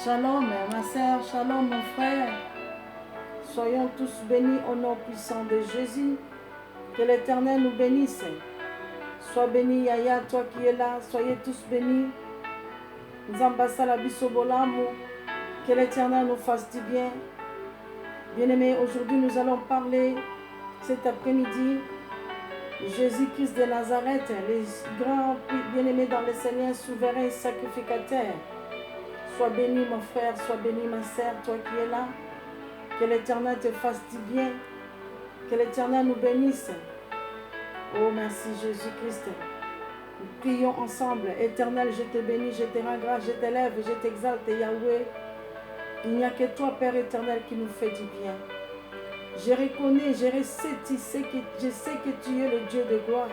Shalom, ma sœur, shalom, mon frère. Soyons tous bénis au nom puissant de Jésus. Que l'Éternel nous bénisse. Sois béni, Yaya, toi qui es là. Soyez tous bénis. Nzambasala bisobolamu. Que l'Éternel nous fasse du bien. Bien-aimés, aujourd'hui nous allons parler cet après-midi Jésus-Christ de Nazareth, les grands bien-aimés dans le Seigneur, souverain sacrificateur. Sois béni mon frère, sois béni ma sœur, toi qui es là. Que l'Éternel te fasse du bien. Que l'Éternel nous bénisse. Oh merci Jésus-Christ. Nous prions ensemble. Éternel, je te bénis, je te rends grâce, je t'élève, je t'exalte Yahweh. Il n'y a que toi Père éternel qui nous fait du bien. Je reconnais, je sais que tu es le Dieu de gloire.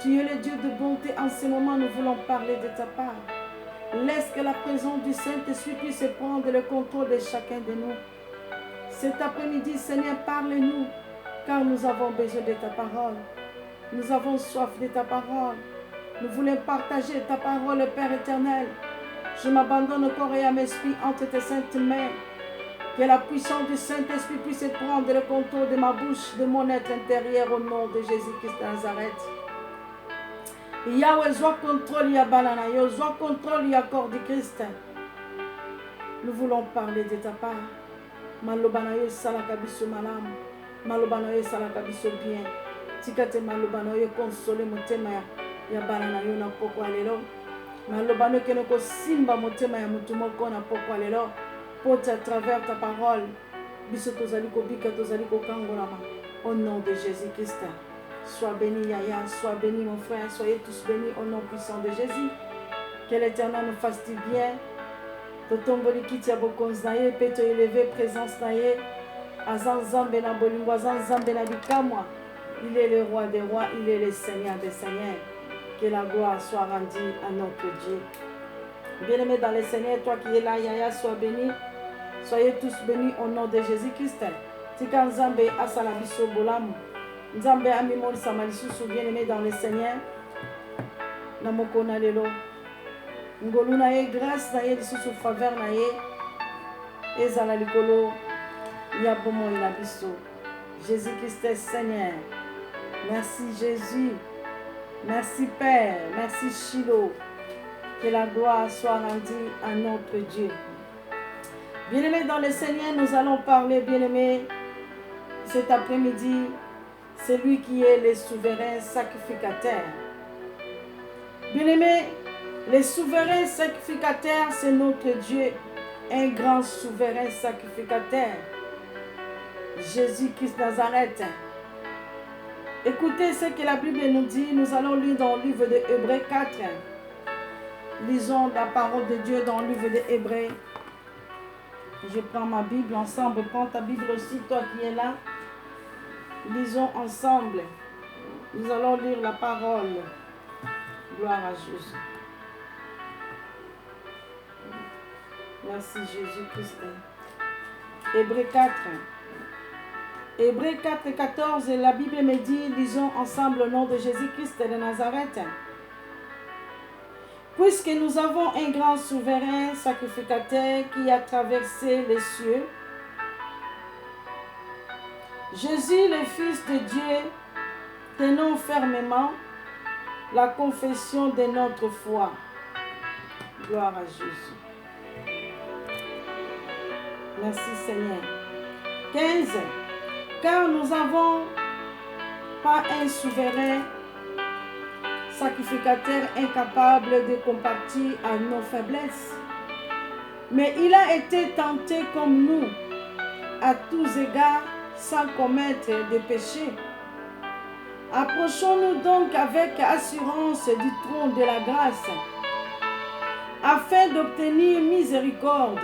Tu es le Dieu de bonté. En ce moment, nous voulons parler de ta part. Laisse que la présence du Saint-Esprit puisse prendre le contrôle de chacun de nous. Cet après-midi, Seigneur, parle-nous, car nous avons besoin de ta parole. Nous avons soif de ta parole. Nous voulons partager ta parole, Père éternel. Je m'abandonne corps et âme esprit entre tes saintes mains. Que la puissance du Saint-Esprit puisse prendre le contrôle de ma bouche, de mon être intérieur au nom de Jésus-Christ de Nazareth. Yahweh, sois contrôle, Yabalana, sois contrôle, Yakor du Christ. Nous voulons parler de ta part. Malobanayo salakabiso malam. Malobanayo salakabiso bien. Tikate malobanayo console motema Yabalana yo na poko alelo. Malobano kenoko simba motema ya mutumoko na poko alelo. Porte à travers ta parole. Biso tozali kobika tozali kokangolama. Au nom de Jésus-Christ. Sois béni Yaya, sois béni mon frère, soyez tous bénis au nom puissant de Jésus. Que l'Éternel nous fasse du bien. Totomboli kiti ya bokonzi na ye, pe to élevé présence na ye. Azan zambe na bolingo, azan zambe na bikamwa. Il est le roi des rois, il est le Seigneur des seigneurs. Que la gloire soit rendue à notre Dieu. Bien-aimé dans le Seigneur, toi qui es là, Yaya, sois béni. Soyez tous bénis au nom de Jésus-Christ. Tika Nzambe asala biso bolamu. Nzambe amimon samalisusu, bien-aimé dans le Seigneur. Namoko na lelo. Ngolu na ye, grâce na ye, lisusu faveur na ye. Ezala likolo. Yabomo ila biso. Jésus-Christ est Seigneur. Merci Jésus. Merci Père. Merci Shiloh. Que la gloire soit rendue à notre Dieu. Bien-aimés dans le Seigneur, nous allons parler, bien-aimés, cet après-midi, c'est lui qui est le souverain sacrificateur. Bien-aimés, le souverain sacrificateur, c'est notre Dieu, un grand souverain sacrificateur. Jésus-Christ Nazareth. Écoutez ce que la Bible nous dit, nous allons lire dans le livre de Hébreux 4. Lisons la parole de Dieu dans le livre de Hébreux. Je prends ma Bible ensemble. Prends ta Bible aussi, toi qui es là. Lisons ensemble. Nous allons lire la parole. Gloire à Jésus. Merci Jésus-Christ. Hébreux 4. Hébreux 4, 14. La Bible me dit, lisons ensemble au nom de Jésus-Christ de Nazareth. Puisque nous avons un grand souverain sacrificateur qui a traversé les cieux, Jésus, le Fils de Dieu, tenons fermement la confession de notre foi. Gloire à Jésus. Merci Seigneur. 15. Car nous n'avons pas un souverain sacrificateur incapable de compatir à nos faiblesses, mais il a été tenté comme nous, à tous égards, sans commettre de péché. Approchons-nous donc avec assurance du trône de la grâce, afin d'obtenir miséricorde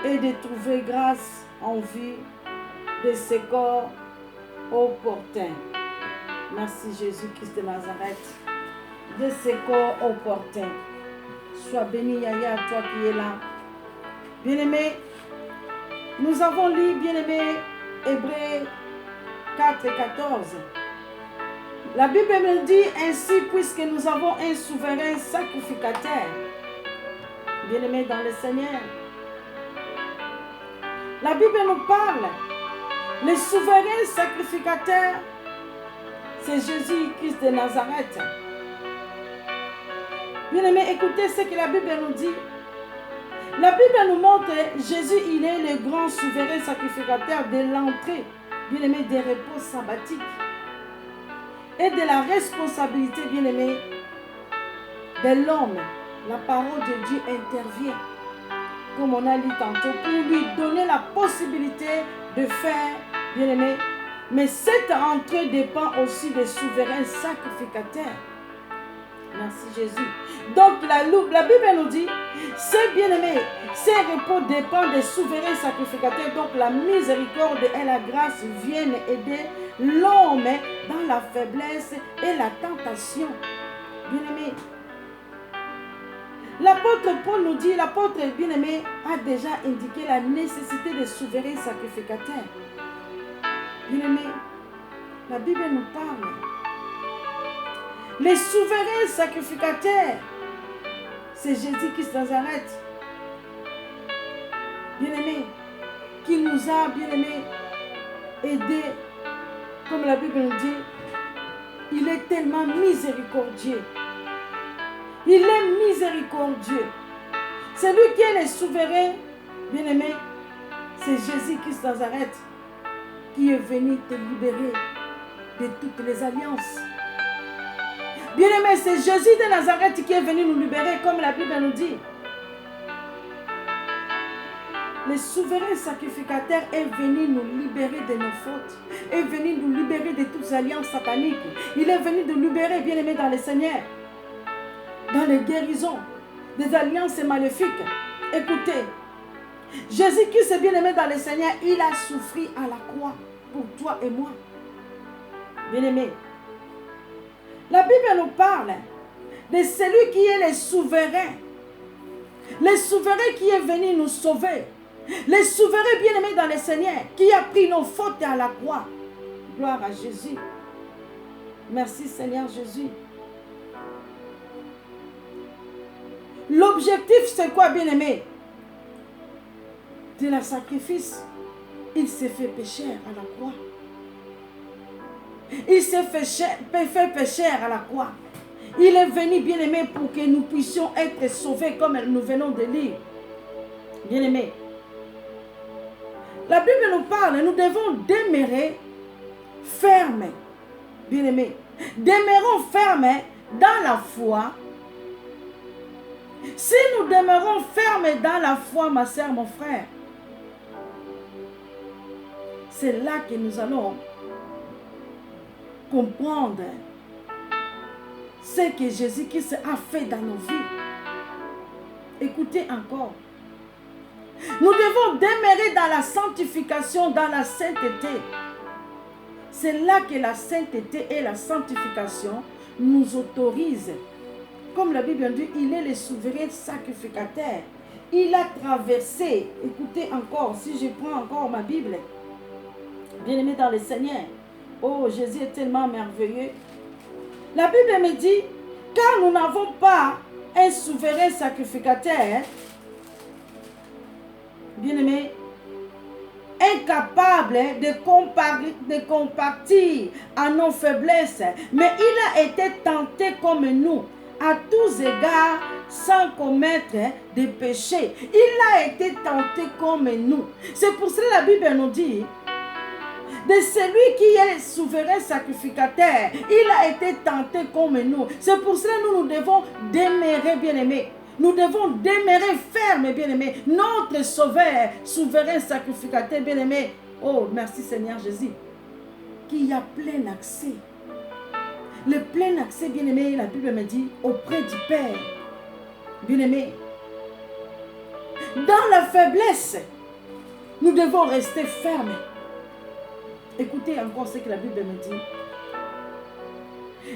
et de trouver grâce en vue de ce corps opportun. Merci Jésus-Christ de Nazareth. De ce corps opportun. Sois béni, Yaya, toi qui es là. Bien-aimé, nous avons lu, bien-aimé, Hébreux 4 et 14. La Bible me dit ainsi, puisque nous avons un souverain sacrificateur. Bien-aimé dans le Seigneur, La Bible nous parle. Le souverain sacrificateur, c'est Jésus-Christ de Nazareth. Bien-aimés, écoutez ce que la Bible nous dit. La Bible nous montre Jésus, il est le grand souverain sacrificateur de l'entrée, bien-aimé, des repos sabbatiques et de la responsabilité, bien-aimé, de l'homme. La parole de Dieu intervient, comme on a dit tantôt, pour lui donner la possibilité de faire, bien-aimé. Mais cette entrée dépend aussi des souverains sacrificateurs. Merci Jésus. Donc la Bible nous dit, c'est bien-aimé, ces repos dépendent des souverains sacrificateurs. Donc la miséricorde et la grâce viennent aider l'homme dans la faiblesse et la tentation. Bien-aimé, l'apôtre Paul nous dit, l'apôtre bien-aimé a déjà indiqué la nécessité des souverains sacrificateurs. Bien-aimé, la Bible nous parle. Les souverains sacrificateurs, c'est Jésus-Christ de Nazareth. Bien-aimé, qui nous a, bien-aimé, aidés, comme la Bible nous dit, il est tellement miséricordieux. Il est miséricordieux. C'est lui qui est le souverain, bien-aimé, c'est Jésus-Christ de Nazareth qui est venu te libérer de toutes les alliances. Bien-aimé, c'est Jésus de Nazareth qui est venu nous libérer, comme la Bible nous dit. Le souverain sacrificateur est venu nous libérer de nos fautes, est venu nous libérer de toutes les alliances sataniques. Il est venu nous libérer, bien-aimé, dans le Seigneur, dans les guérisons, des alliances maléfiques. Écoutez, Jésus-Christ est bien-aimé dans le Seigneur, il a souffert à la croix pour toi et moi. Bien-aimé, la Bible nous parle de celui qui est le souverain qui est venu nous sauver, le souverain bien-aimé dans le Seigneur, qui a pris nos fautes à la croix. Gloire à Jésus. Merci Seigneur Jésus. L'objectif c'est quoi, bien-aimé? De la sacrifice. Il s'est fait pécheur à la croix. Il s'est fait pécheur à la croix. Il est venu, bien-aimé, pour que nous puissions être sauvés comme nous venons de lire. Bien-aimé, la Bible nous parle, nous devons demeurer fermes. Bien-aimé, demeurons fermes dans la foi. Si nous demeurons fermes dans la foi, ma soeur, mon frère, c'est là que nous allons comprendre ce que Jésus-Christ a fait dans nos vies. Écoutez encore. Nous devons demeurer dans la sanctification, dans la sainteté. C'est là que la sainteté et la sanctification nous autorisent. Comme la Bible dit, il est le souverain sacrificateur. Il a traversé, écoutez encore, si je prends encore ma Bible, bien-aimé dans le Seigneur, oh, Jésus est tellement merveilleux. La Bible me dit, car nous n'avons pas un souverain sacrificateur, bien-aimé, incapable de compatir à nos faiblesses, mais il a été tenté comme nous, à tous égards, sans commettre de péché. Il a été tenté comme nous. C'est pour cela que la Bible nous dit, de celui qui est souverain sacrificateur, il a été tenté comme nous. C'est pour cela que nous devons demeurer, bien-aimés. Nous devons demeurer fermes, bien-aimés. Notre sauveur, souverain sacrificateur, bien-aimé. Oh, merci Seigneur Jésus. Qui a plein accès. Le plein accès, bien-aimé, la Bible me dit, auprès du Père. Bien-aimé. Dans la faiblesse, nous devons rester fermes. Écoutez encore ce que la Bible me dit.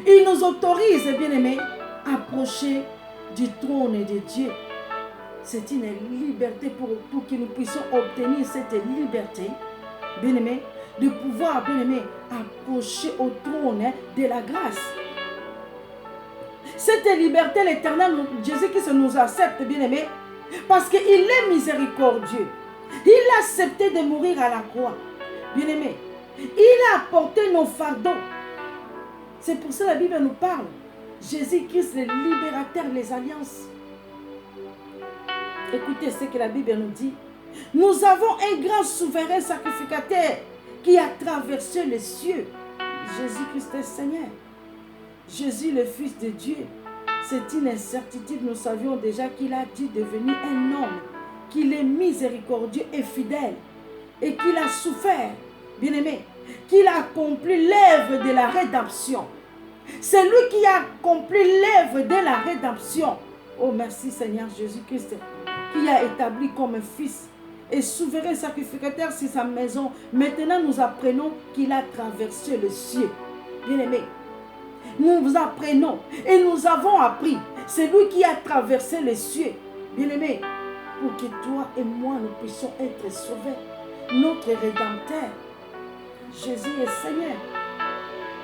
Il nous autorise, bien-aimés, à approcher du trône de Dieu. C'est une liberté pour que nous puissions obtenir cette liberté, bien-aimés, de pouvoir, bien-aimés, approcher au trône de la grâce. Cette liberté, l'Éternel, Jésus qui nous accepte, bien-aimés, parce qu'il est miséricordieux. Il a accepté de mourir à la croix. Bien-aimé, il a apporté nos fardeaux. C'est pour ça que la Bible nous parle. Jésus-Christ, le libérateur des alliances. Écoutez ce que la Bible nous dit. Nous avons un grand souverain sacrificateur qui a traversé les cieux. Jésus-Christ est Seigneur. Jésus, le Fils de Dieu. C'est une incertitude. Nous savions déjà qu'il a dit devenir un homme, qu'il est miséricordieux et fidèle, et qu'il a souffert, bien-aimé, qu'il a accompli l'œuvre de la rédemption. C'est lui qui a accompli l'œuvre de la rédemption. Oh, merci Seigneur Jésus-Christ, qui a établi comme un fils et souverain sacrificateur sur sa maison. Maintenant, nous apprenons qu'il a traversé le ciel. Bien-aimé, nous apprenons et nous avons appris. C'est lui qui a traversé les cieux. Bien-aimé, pour que toi et moi, nous puissions être sauvés. Notre Rédempteur, Jésus est Seigneur.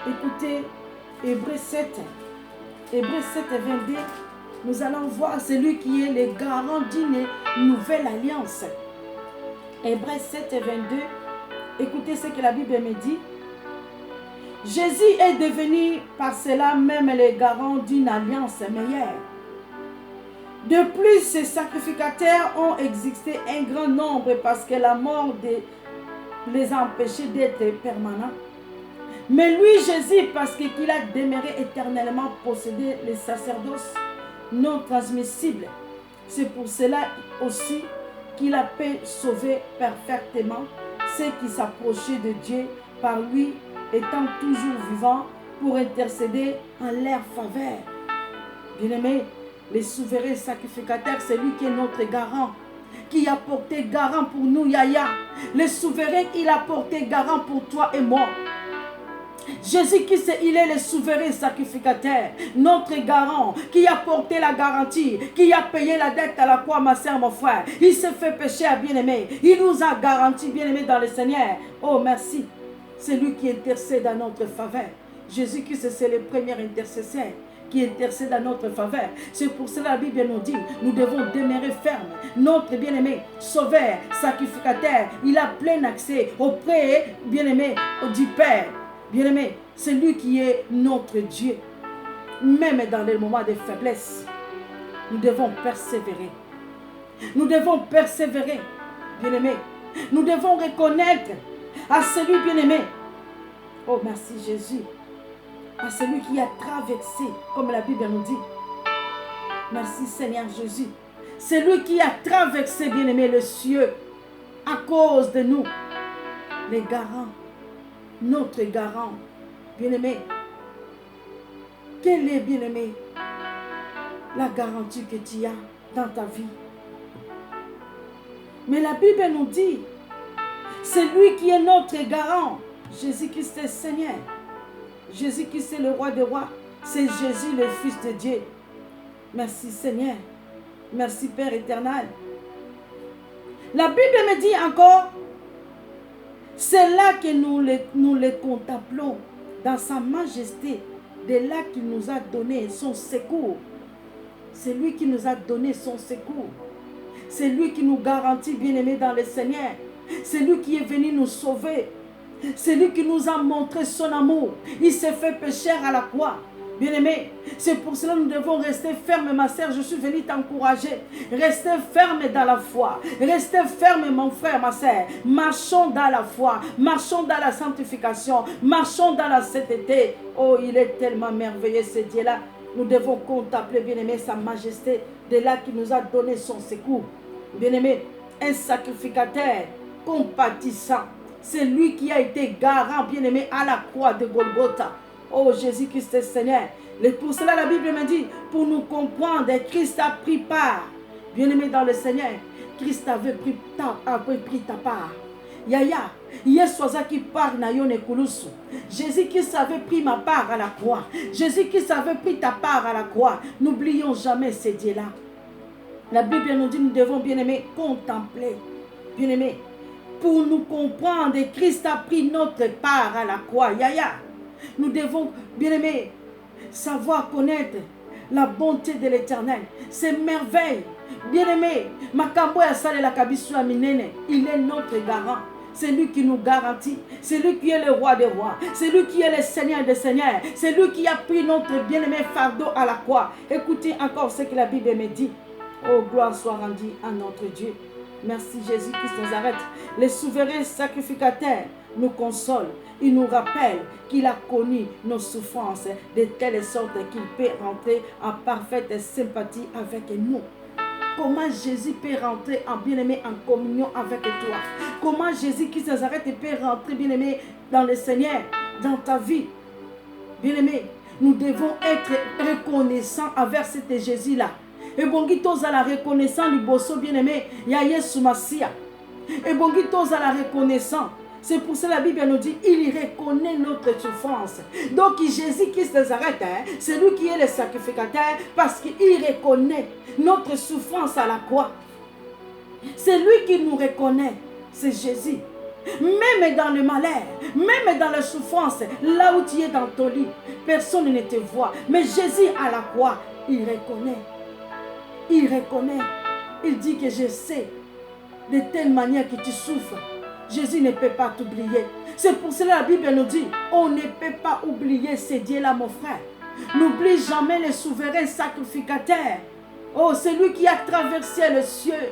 Écoutez, Hébreux 7, Hébreux 7 et 22, nous allons voir celui qui est le garant d'une nouvelle alliance. Hébreux 7 et 22, écoutez ce que la Bible me dit. Jésus est devenu par cela même le garant d'une alliance meilleure. De plus, ces sacrificateurs ont existé un grand nombre parce que la mort les a empêchés d'être permanents. Mais lui, Jésus, parce qu'il a demeuré éternellement possédé le sacerdoce non transmissible. C'est pour cela aussi qu'il a pu sauver parfaitement ceux qui s'approchaient de Dieu par lui, étant toujours vivant pour intercéder en leur faveur. Bien-aimé, le souverain sacrificateur, c'est lui qui est notre garant, qui a porté garant pour nous, Yaya. Le souverain, il a porté garant pour toi et moi. Jésus-Christ, il est le souverain sacrificateur, notre garant, qui a porté la garantie, qui a payé la dette à la croix, ma soeur, mon frère. Il s'est fait pécher à bien-aimé. Il nous a garanti, bien-aimé, dans le Seigneur. Oh, merci. C'est lui qui intercède à notre faveur. Jésus-Christ, c'est le premier intercesseur qui intercède à notre faveur. C'est pour cela la Bible nous dit, nous devons demeurer fermes. Notre bien-aimé, sauveur, sacrificateur, il a plein accès auprès, bien-aimé, du Père. Bien-aimé, c'est lui qui est notre Dieu. Même dans les moments de faiblesse, nous devons persévérer. Nous devons persévérer, bien-aimé. Nous devons reconnaître à celui bien-aimé. Oh, merci Jésus. À celui qui a traversé, comme la Bible nous dit. Merci Seigneur Jésus. C'est lui qui a traversé, bien-aimé, le ciel à cause de nous. Les garants. Notre garant, bien-aimé. Quelle est, bien-aimé, la garantie que tu as dans ta vie? Mais la Bible nous dit, c'est lui qui est notre garant. Jésus-Christ est Seigneur. Jésus-Christ est le roi des rois. C'est Jésus le Fils de Dieu. Merci Seigneur. Merci Père éternel. La Bible me dit encore, c'est là que nous le contemplons dans sa majesté, de là qu'il nous a donné son secours. C'est lui qui nous a donné son secours. C'est lui qui nous garantit, bien-aimés dans le Seigneur. C'est lui qui est venu nous sauver. C'est lui qui nous a montré son amour. Il s'est fait pécher à la croix. Bien-aimé, c'est pour cela que nous devons rester fermes, ma sœur. Je suis venue t'encourager. Restez ferme dans la foi. Restez ferme, mon frère, ma sœur. Marchons dans la foi. Marchons dans la sanctification. Marchons dans la sainteté. Oh, il est tellement merveilleux, ce Dieu-là. Nous devons contempler, bien-aimé, sa majesté, de là qui nous a donné son secours. Bien-aimé, un sacrificateur compatissant. C'est lui qui a été garant, bien-aimé, à la croix de Golgotha. Oh, Jésus-Christ est Seigneur. Et pour cela, la Bible me dit, pour nous comprendre, Christ a pris part. Bien-aimé dans le Seigneur, Christ avait pris ta part. Yaya, Yesoza qui part na yon ekulusu. Jésus-Christ avait pris ma part à la croix. Jésus-Christ avait pris ta part à la croix. N'oublions jamais ce Dieu-là. La Bible nous dit, nous devons, bien-aimé, contempler. Bien-aimé, pour nous comprendre, Christ a pris notre part à la croix. Yaya, nous devons, bien-aimés, savoir connaître la bonté de l'Éternel, ses merveilles. Bien-aimé, Makambo ya Salela Kabisu Aminene, il est notre garant. C'est lui qui nous garantit. C'est lui qui est le roi des rois. C'est lui qui est le Seigneur des seigneurs. C'est lui qui a pris notre bien-aimé fardeau à la croix. Écoutez encore ce que la Bible me dit. Oh, gloire soit rendue à notre Dieu. Merci Jésus-Christ de Nazareth. Le souverain sacrificateur nous console. Il nous rappelle qu'il a connu nos souffrances de telle sorte qu'il peut rentrer en parfaite sympathie avec nous. Comment Jésus peut rentrer en bien-aimé en communion avec toi? Comment Jésus-Christ de Nazareth peut rentrer bien-aimé dans le Seigneur, dans ta vie? Bien-aimé, nous devons être reconnaissants envers cet Jésus-là. Et bon, à la reconnaissance du bosso bien-aimé, Yahya Soumassia. Et bon, à la reconnaissance. C'est pour ça que la Bible nous dit, il reconnaît notre souffrance. Donc Jésus-Christ de Nazareth, c'est lui qui est le sacrificateur parce qu'il reconnaît notre souffrance à la croix. C'est lui qui nous reconnaît, c'est Jésus. Même dans le malheur, même dans la souffrance, là où tu es dans ton lit, personne ne te voit. Mais Jésus à la croix, il reconnaît. Il reconnaît. Il dit que je sais de telle manière que tu souffres. Jésus ne peut pas t'oublier. C'est pour cela que la Bible nous dit, on ne peut pas oublier ces dieux-là, mon frère. N'oublie jamais le souverain sacrificateur. Oh, c'est lui qui a traversé le ciel